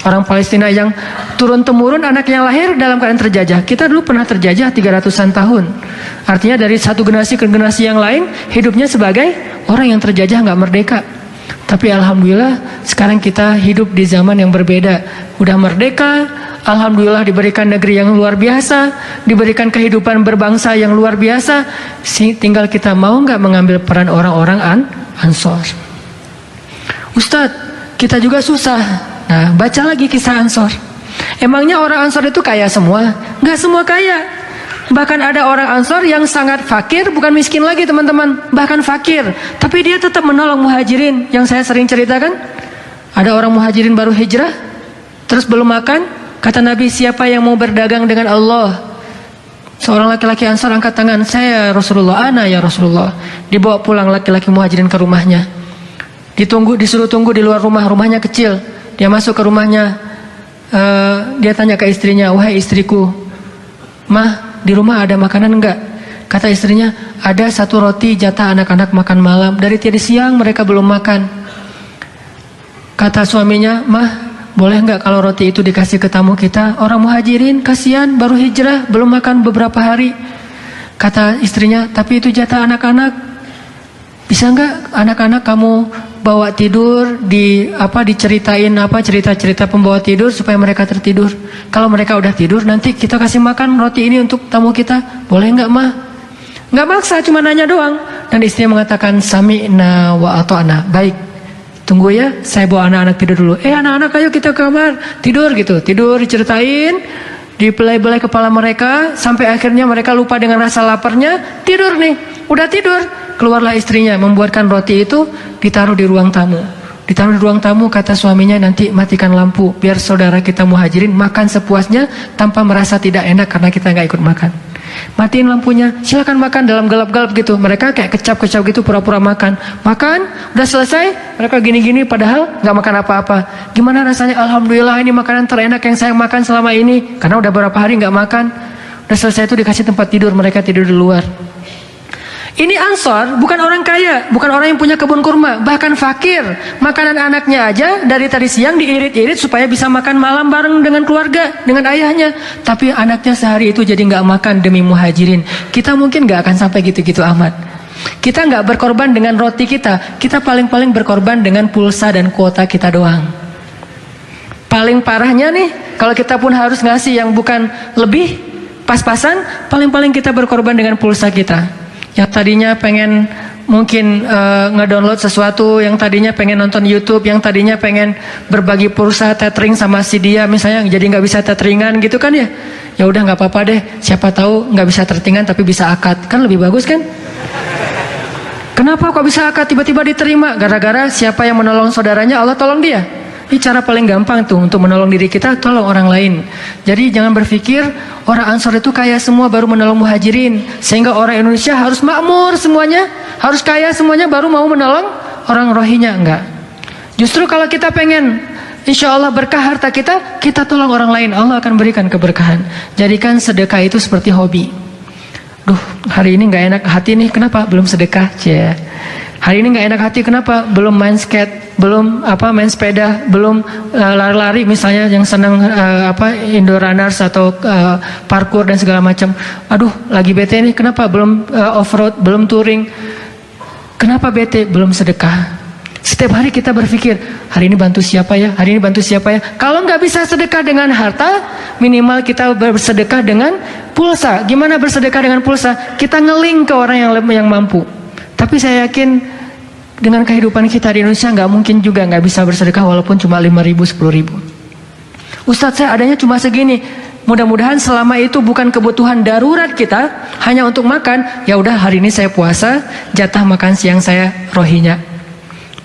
orang Palestina yang turun-temurun anaknya lahir dalam keadaan terjajah. Kita dulu pernah terjajah 300-an tahun. Artinya dari satu generasi ke generasi yang lain, hidupnya sebagai orang yang terjajah, nggak merdeka. Tapi alhamdulillah sekarang kita hidup di zaman yang berbeda. Udah merdeka, alhamdulillah diberikan negeri yang luar biasa, diberikan kehidupan berbangsa yang luar biasa. Tinggal kita mau nggak mengambil peran orang-orang Ansor. Ustadz, kita juga susah. Nah, baca lagi kisah Ansor. Emangnya orang Ansor itu kaya semua? Nggak semua kaya. Bahkan ada orang Ansor yang sangat fakir, bukan miskin lagi teman-teman, bahkan fakir. Tapi dia tetap menolong muhajirin. Yang saya sering ceritakan, ada orang muhajirin baru hijrah, terus belum makan. Kata Nabi, siapa yang mau berdagang dengan Allah? Seorang laki-laki Ansor angkat tangan, saya Rasulullah, ana ya Rasulullah. Dibawa pulang laki-laki muhajirin ke rumahnya. Disuruh tunggu di luar rumah, rumahnya kecil. Dia masuk ke rumahnya, dia tanya ke istrinya, wahai istriku, mah di rumah ada makanan enggak? Kata istrinya, ada 1 roti jatah anak-anak makan malam. Dari tadi siang mereka belum makan. Kata suaminya, mah boleh enggak kalau roti itu dikasih ke tamu kita? Orang muhajirin kasihan baru hijrah, belum makan beberapa hari. Kata istrinya, tapi itu jatah anak-anak. Bisa enggak anak-anak kamu bawa tidur, diceritain cerita-cerita pembawa tidur supaya mereka tertidur. Kalau mereka udah tidur, nanti kita kasih makan roti ini untuk tamu kita. Boleh nggak, mah? Nggak maksa, cuma nanya doang. Dan istrinya mengatakan sami'na wa ata'na. Baik, tunggu ya, saya bawa anak-anak tidur dulu. Anak-anak ayo kita ke kamar tidur gitu. Tidur diceritain, dibelai-belai kepala mereka sampai akhirnya mereka lupa dengan rasa laparnya. Tidur nih, udah tidur. Keluarlah istrinya membuatkan roti itu, ditaruh di ruang tamu. Ditaruh di ruang tamu, kata suaminya, nanti matikan lampu biar saudara kita muhajirin makan sepuasnya tanpa merasa tidak enak karena kita nggak ikut makan. Matiin lampunya, silakan makan dalam gelap-gelap gitu. Mereka kayak kecap-kecap gitu, pura-pura makan. Makan, udah selesai, mereka gini-gini padahal nggak makan apa-apa. Gimana rasanya? Alhamdulillah, ini makanan terenak yang saya makan selama ini. Karena udah berapa hari nggak makan. Udah selesai itu dikasih tempat tidur, mereka tidur di luar. Ini Ansor bukan orang kaya, bukan orang yang punya kebun kurma, bahkan fakir. Makanan anaknya aja dari tadi siang diirit-irit supaya bisa makan malam bareng dengan keluarga, dengan ayahnya. Tapi anaknya sehari itu jadi nggak makan demi muhajirin. Kita mungkin nggak akan sampai gitu-gitu amat. Kita nggak berkorban dengan roti kita paling-paling berkorban dengan pulsa dan kuota kita doang. Paling parahnya nih, kalau kita pun harus ngasih yang bukan lebih, pas-pasan, paling-paling kita berkorban dengan pulsa kita. Yang tadinya pengen mungkin ngedownload sesuatu, yang tadinya pengen nonton YouTube, yang tadinya pengen berbagi pulsa tethering sama si dia misalnya, jadi nggak bisa tetheringan gitu kan ya. Ya udah nggak apa-apa deh, siapa tahu nggak bisa tetheringan tapi bisa akad, kan lebih bagus kan? Kenapa kok bisa akad tiba-tiba diterima? Gara-gara siapa yang menolong saudaranya, Allah tolong dia. Ini cara paling gampang tuh untuk menolong diri kita, tolong orang lain. Jadi jangan berpikir orang Ansor itu kaya semua baru menolong muhajirin, sehingga orang Indonesia harus makmur semuanya, harus kaya semuanya baru mau menolong orang Rohingya. Enggak. Justru kalau kita pengen insya Allah berkah harta kita, kita tolong orang lain, Allah akan berikan keberkahan. Jadikan sedekah itu seperti hobi. Duh, hari ini nggak enak hati nih, kenapa? Belum sedekah, cie. Hari ini nggak enak hati, kenapa? Belum main skate, belum main sepeda, belum lari-lari misalnya yang senang indoor runners atau parkour dan segala macam. Aduh, lagi bete nih, kenapa? Belum off-road, belum touring. Kenapa bete? Belum sedekah. Setiap hari kita berpikir, hari ini bantu siapa ya? Hari ini bantu siapa ya? Kalau nggak bisa sedekah dengan harta, minimal kita bersedekah dengan pulsa. Gimana bersedekah dengan pulsa? Kita ngeling ke orang yang mampu. Tapi saya yakin dengan kehidupan kita di Indonesia nggak mungkin juga nggak bisa bersedekah walaupun cuma 5.000, 10.000. Ustadz, saya adanya cuma segini. Mudah-mudahan selama itu bukan kebutuhan darurat kita, hanya untuk makan. Ya udah, hari ini saya puasa, jatah makan siang saya Rohingya.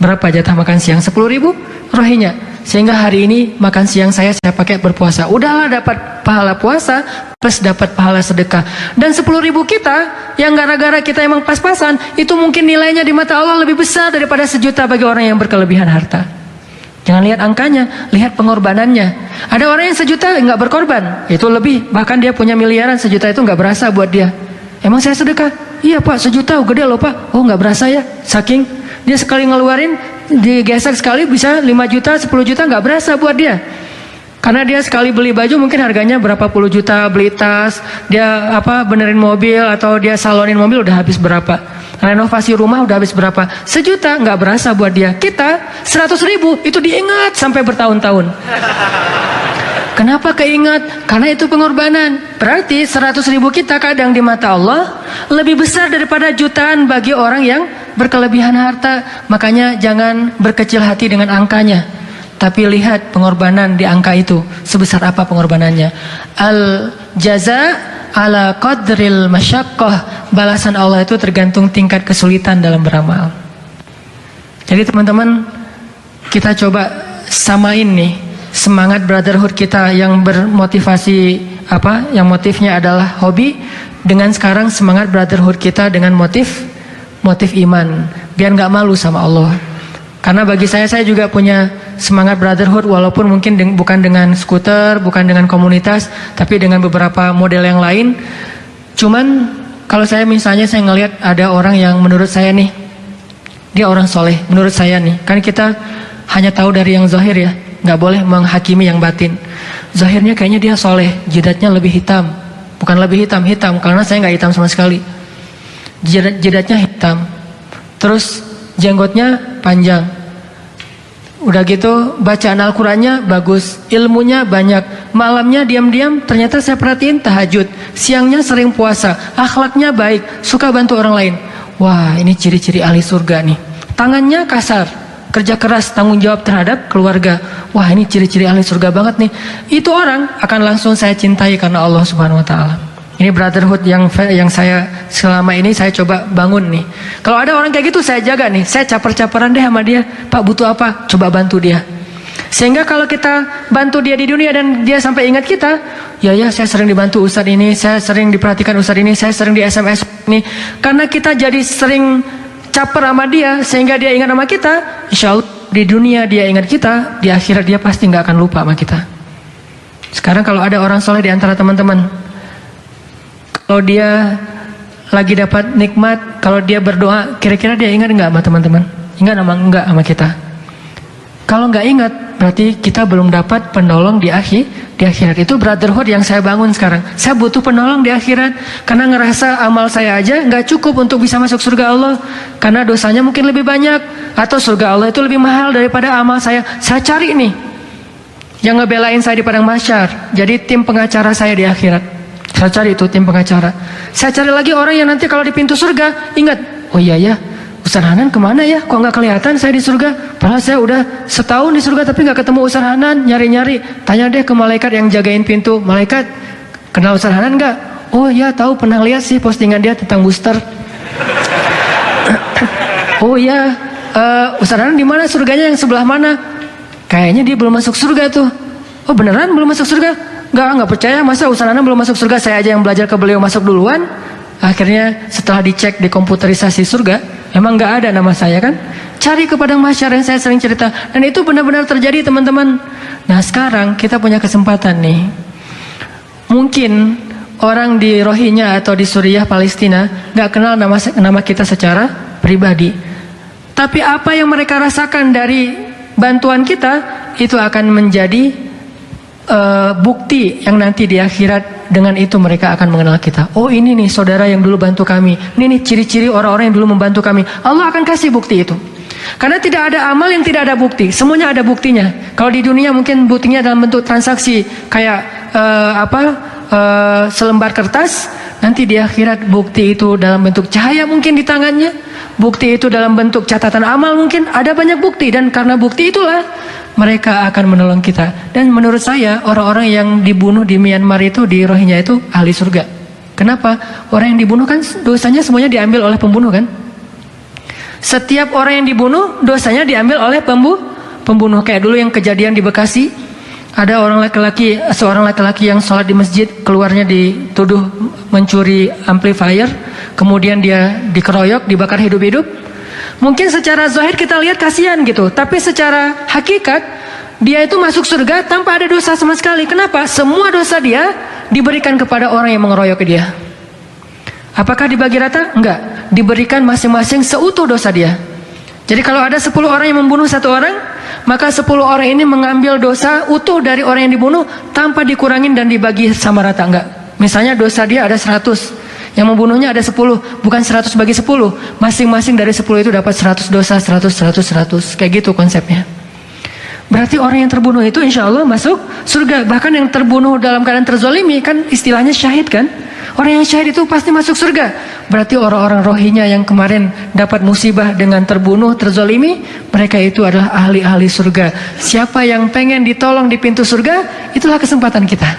Berapa jatah makan siang? 10.000 Rohingya. Sehingga hari ini makan siang saya pakai berpuasa. Udahlah, dapat pahala puasa plus dapat pahala sedekah. Dan 10.000 kita yang gara-gara kita emang pas-pasan, itu mungkin nilainya di mata Allah lebih besar daripada 1 juta bagi orang yang berkelebihan harta. Jangan lihat angkanya, lihat pengorbanannya. Ada orang yang 1 juta nggak berkorban, itu lebih, bahkan dia punya miliaran, 1 juta itu nggak berasa buat dia. Emang saya sedekah? Iya Pak, 1 juta gede loh Pak. Oh, nggak berasa ya, saking dia sekali ngeluarin, digesek sekali bisa 5 juta, 10 juta, nggak berasa buat dia. Karena dia sekali beli baju mungkin harganya berapa puluh juta, beli tas, dia benerin mobil atau dia salonin mobil udah habis berapa. Renovasi rumah udah habis berapa. 1 juta nggak berasa buat dia. Kita 100.000 itu diingat sampai bertahun-tahun. Kenapa keingat? Karena itu pengorbanan. Berarti 100.000 kita kadang di mata Allah lebih besar daripada jutaan bagi orang yang berkelebihan harta. Makanya jangan berkecil hati dengan angkanya, tapi lihat pengorbanan di angka itu sebesar apa pengorbanannya. Al jaza ala qadril masyaqqah. Balasan Allah itu tergantung tingkat kesulitan dalam beramal. Jadi teman-teman, kita coba samain nih semangat brotherhood kita yang bermotivasi yang motifnya adalah hobi, dengan sekarang semangat brotherhood kita dengan motif iman, biar nggak malu sama Allah. Karena bagi saya juga punya semangat brotherhood, walaupun mungkin bukan dengan skuter, bukan dengan komunitas, tapi dengan beberapa model yang lain. Cuman kalau saya misalnya saya ngelihat ada orang yang menurut saya nih, dia orang soleh, menurut saya nih, kan kita hanya tahu dari yang zahir ya, nggak boleh menghakimi yang batin. Zahirnya kayaknya dia soleh, jidatnya lebih hitam, bukan lebih hitam, karena saya nggak hitam sama sekali. Jidatnya hitam, terus jenggotnya panjang, Udah gitu bacaan Al-Qurannya bagus, ilmunya banyak. Malamnya diam-diam ternyata saya perhatiin tahajud, siangnya sering puasa, akhlaknya baik, suka bantu orang lain. Wah, ini ciri-ciri ahli surga nih. Tangannya kasar, kerja keras, tanggung jawab terhadap keluarga. Wah, ini ciri-ciri ahli surga banget nih. Itu orang akan langsung saya cintai karena Allah Subhanahu wa taala. Ini brotherhood yang saya selama ini saya coba bangun nih. Kalau ada orang kayak gitu saya jaga nih. Saya caper-caperan deh sama dia. Pak butuh apa? Coba bantu dia. Sehingga kalau kita bantu dia di dunia dan dia sampai ingat kita, ya saya sering dibantu Ustadz ini, saya sering diperhatikan Ustadz ini, saya sering di SMS ini. Karena kita jadi sering caper sama dia sehingga dia ingat sama kita, insya Allah di dunia dia ingat kita, di akhirat dia pasti nggak akan lupa sama kita. Sekarang kalau ada orang soleh di antara teman-teman, kalau dia lagi dapat nikmat, kalau dia berdoa, kira-kira dia ingat nggak sama teman-teman? Ingat nggak sama kita? Kalau nggak ingat, berarti kita belum dapat penolong di akhirat. Itu brotherhood yang saya bangun sekarang. Saya butuh penolong di akhirat karena ngerasa amal saya aja nggak cukup untuk bisa masuk surga Allah. Karena dosanya mungkin lebih banyak, atau surga Allah itu lebih mahal daripada amal saya. Saya cari nih yang ngebelain saya di padang mahsyar. Jadi tim pengacara saya di akhirat. Saya cari itu tim pengacara. Saya cari lagi orang yang nanti kalau di pintu surga ingat, oh iya ya, Ustaz Hanan kemana ya? Kok nggak kelihatan saya di surga? Padahal saya udah setahun di surga tapi nggak ketemu Ustaz Hanan. Nyari-nyari, tanya deh ke malaikat yang jagain pintu. Malaikat, kenal Ustaz Hanan nggak? Oh ya tahu, pernah lihat sih postingan dia tentang booster. Oh ya, Ustaz Hanan di mana surganya, yang sebelah mana? Kayaknya dia belum masuk surga tuh. Oh beneran belum masuk surga? Nggak percaya, masa Ustaz Hanan belum masuk surga, saya aja yang belajar ke beliau masuk duluan. Akhirnya setelah dicek di komputerisasi surga, emang nggak ada nama saya kan. Cari ke padang mahsyar yang saya sering cerita, dan itu benar-benar terjadi teman-teman. Nah sekarang kita punya kesempatan nih. Mungkin orang di Rohingya atau di Suriah, Palestina nggak kenal nama kita secara pribadi, tapi apa yang mereka rasakan dari bantuan kita itu akan menjadi bukti yang nanti di akhirat. Dengan itu mereka akan mengenal kita. Oh ini nih saudara yang dulu bantu kami, ini nih ciri-ciri orang-orang yang dulu membantu kami. Allah akan kasih bukti itu. Karena tidak ada amal yang tidak ada bukti, semuanya ada buktinya. Kalau di dunia mungkin buktinya dalam bentuk transaksi, kayak selembar kertas. Nanti di akhirat bukti itu dalam bentuk cahaya mungkin di tangannya, bukti itu dalam bentuk catatan amal mungkin. Ada banyak bukti, dan karena bukti itulah mereka akan menolong kita. Dan menurut saya orang-orang yang dibunuh di Myanmar itu, di Rohingya itu ahli surga. Kenapa? Orang yang dibunuh kan dosanya semuanya diambil oleh pembunuh kan. Setiap orang yang dibunuh dosanya diambil oleh pembunuh. Kayak dulu yang kejadian di Bekasi, ada seorang laki-laki yang sholat di masjid, keluarnya dituduh mencuri amplifier, kemudian dia dikeroyok, dibakar hidup-hidup. Mungkin secara zahir kita lihat kasihan gitu, tapi secara hakikat dia itu masuk surga tanpa ada dosa sama sekali. Kenapa? Semua dosa dia diberikan kepada orang yang mengeroyok dia. Apakah dibagi rata? Enggak. Diberikan masing-masing seutuh dosa dia. Jadi kalau ada 10 orang yang membunuh satu orang, maka 10 orang ini mengambil dosa utuh dari orang yang dibunuh tanpa dikurangin dan dibagi sama rata. Enggak. Misalnya dosa dia ada 100, yang membunuhnya ada 10, bukan 100 bagi 10. Masing-masing dari 10 itu dapat 100 dosa, 100. Kayak gitu konsepnya. Berarti orang yang terbunuh itu insya Allah masuk surga. Bahkan yang terbunuh dalam keadaan terzolimi, kan istilahnya syahid kan. Orang yang syahid itu pasti masuk surga. Berarti orang-orang Rohingya yang kemarin dapat musibah dengan terbunuh, terzolimi, mereka itu adalah ahli-ahli surga. Siapa yang pengen ditolong di pintu surga, itulah kesempatan kita.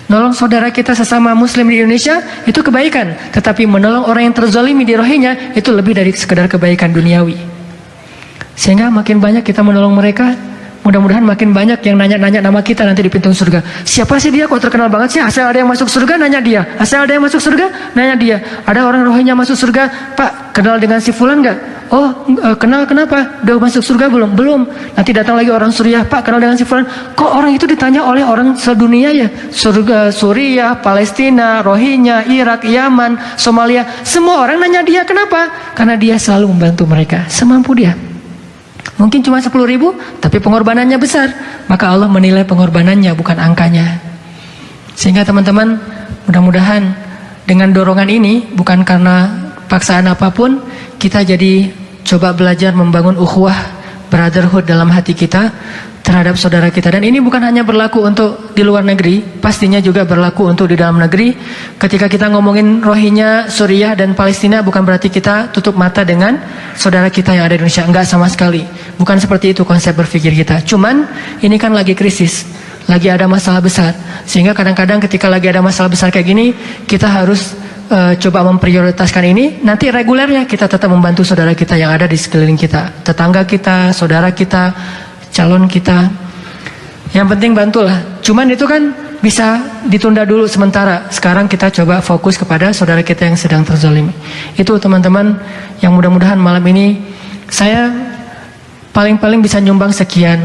Nolong saudara kita sesama muslim di Indonesia itu kebaikan, tetapi menolong orang yang terzalimi di Rohingya itu lebih dari sekedar kebaikan duniawi. Sehingga makin banyak kita menolong mereka, mudah-mudahan makin banyak yang nanya-nanya nama kita nanti di pintu surga. Siapa sih dia, kok terkenal banget sih? Asal ada yang masuk surga nanya dia, asal ada yang masuk surga nanya dia. Ada orang Rohingya masuk surga, Pak kenal dengan si fulan nggak? Oh kenal, kenapa? Udah masuk surga belum? Belum. Nanti datang lagi orang Suriah, Pak kenal dengan si fulan. Kok orang itu ditanya oleh orang sedunia ya? Surga, Suriah, Palestina, Rohingya, Irak, Yaman, Somalia, semua orang nanya dia. Kenapa? Karena dia selalu membantu mereka semampu dia. Mungkin cuma 10.000, tapi pengorbanannya besar. Maka Allah menilai pengorbanannya, bukan angkanya. Sehingga teman-teman, mudah-mudahan dengan dorongan ini, bukan karena paksaan apapun, kita jadi coba belajar membangun ukhuwah, brotherhood dalam hati kita terhadap saudara kita. Dan ini bukan hanya berlaku untuk di luar negeri, pastinya juga berlaku untuk di dalam negeri. Ketika kita ngomongin Rohingya, Suriah dan Palestina, bukan berarti kita tutup mata dengan saudara kita yang ada di Indonesia. Enggak sama sekali. Bukan seperti itu konsep berpikir kita. Cuman ini kan lagi krisis, lagi ada masalah besar. Sehingga kadang-kadang ketika lagi ada masalah besar kayak gini, kita harus coba memprioritaskan ini. Nanti regulernya kita tetap membantu saudara kita yang ada di sekeliling kita, tetangga kita, saudara kita, calon kita. Yang penting bantulah. Cuman itu kan bisa ditunda dulu sementara. Sekarang kita coba fokus kepada saudara kita yang sedang terzalimi. Itu teman-teman, yang mudah-mudahan malam ini saya paling-paling bisa nyumbang sekian.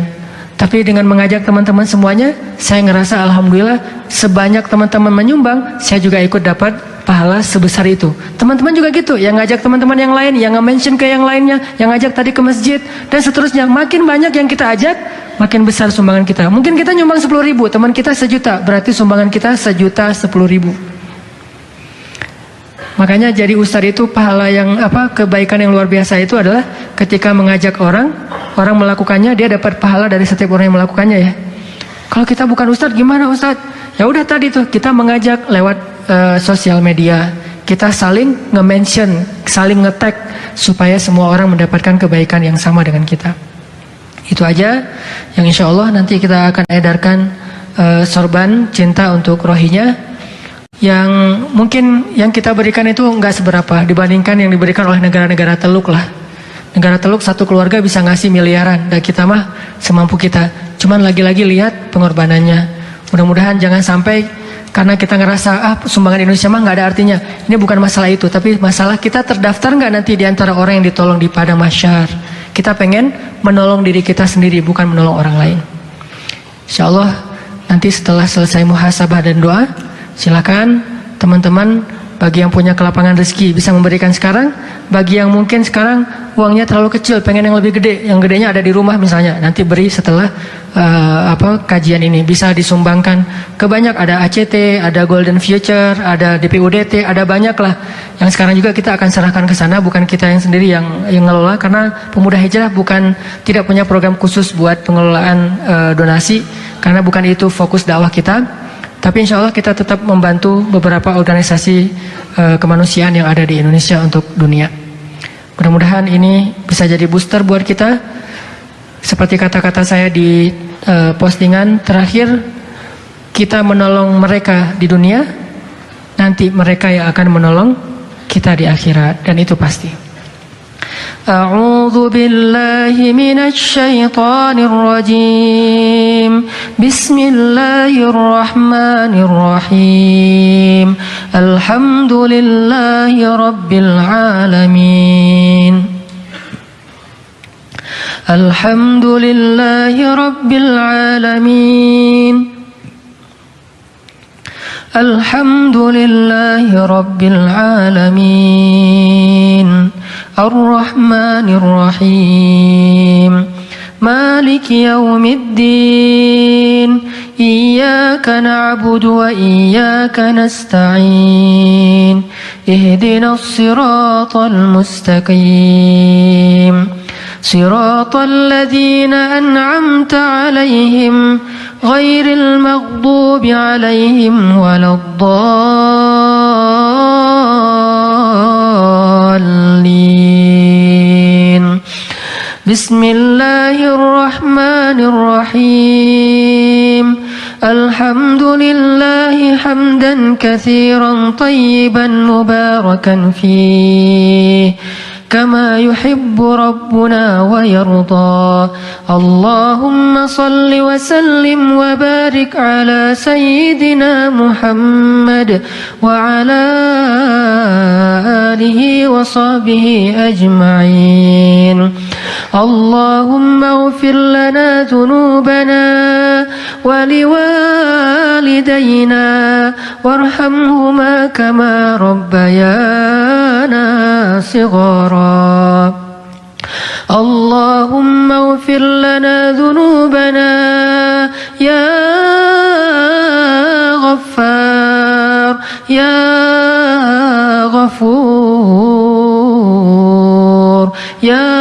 Tapi dengan mengajak teman-teman semuanya, saya ngerasa alhamdulillah sebanyak teman-teman menyumbang, saya juga ikut dapat pahala sebesar itu. Teman-teman juga gitu, yang ngajak teman-teman yang lain, yang nge-mention ke yang lainnya, yang ngajak tadi ke masjid, dan seterusnya. Makin banyak yang kita ajak, makin besar sumbangan kita. Mungkin kita nyumbang 10.000, teman kita 1 juta, berarti sumbangan kita 1.010.000. Makanya jadi ustadz itu pahala yang kebaikan yang luar biasa itu adalah ketika mengajak orang melakukannya, dia dapat pahala dari setiap orang yang melakukannya ya. Kalau kita bukan ustadz, gimana ustadz? Ya udah tadi tuh kita mengajak lewat sosial media, kita saling nge-mention, saling nge-tag supaya semua orang mendapatkan kebaikan yang sama dengan kita. Itu aja yang insya Allah nanti kita akan edarkan sorban cinta untuk Rohingya. Yang mungkin yang kita berikan itu nggak seberapa dibandingkan yang diberikan oleh negara-negara Teluk lah. Negara Teluk satu keluarga bisa ngasih miliaran, dan kita mah semampu kita. Cuman lagi-lagi lihat pengorbanannya. Mudah-mudahan jangan sampai karena kita ngerasa sumbangan Indonesia mah nggak ada artinya. Ini bukan masalah itu, tapi masalah kita terdaftar nggak nanti di antara orang yang ditolong di padang mahsyar. Kita pengen menolong diri kita sendiri, bukan menolong orang lain. Insya Allah nanti setelah selesai muhasabah dan doa, silakan teman-teman, bagi yang punya kelapangan rezeki bisa memberikan sekarang. Bagi yang mungkin sekarang uangnya terlalu kecil, pengen yang lebih gede, yang gedenya ada di rumah misalnya, nanti beri setelah kajian ini. Bisa disumbangkan ke banyak, ada ACT, ada Golden Future, ada DPUDT, ada banyak lah. Yang sekarang juga kita akan serahkan ke sana, bukan kita yang sendiri yang ngelola, karena Pemuda Hijrah tidak punya program khusus buat pengelolaan donasi, karena bukan itu fokus dakwah kita. Tapi insya Allah kita tetap membantu beberapa organisasi kemanusiaan yang ada di Indonesia untuk dunia. Mudah-mudahan ini bisa jadi booster buat kita. Seperti kata-kata saya di postingan terakhir, kita menolong mereka di dunia, nanti mereka yang akan menolong kita di akhirat, dan itu pasti. أعوذ بالله من الشيطان الرجيم بسم الله الرحمن الرحيم الحمد لله رب العالمين الحمد لله رب العالمين الحمد لله رب العالمين الرحمن الرحيم مالك يوم الدين إياك نعبد وإياك نستعين اهدنا الصراط المستقيم صراط الذين أنعمت عليهم غير المغضوب عليهم ولا الضالين بسم الله الرحمن الرحيم الحمد لله حمدا كثيرا طيبا مباركا فيه كما يحب ربنا ويرضى اللهم صل وسلم وبارك على سيدنا محمد وعلى آله وصحبه أجمعين اللهم اغفر لنا ذنوبنا ولوالدينا وارحمهما كما ربيانا صغارا اللهم اغفر لنا ذنوبنا يا غفار يا غفور يا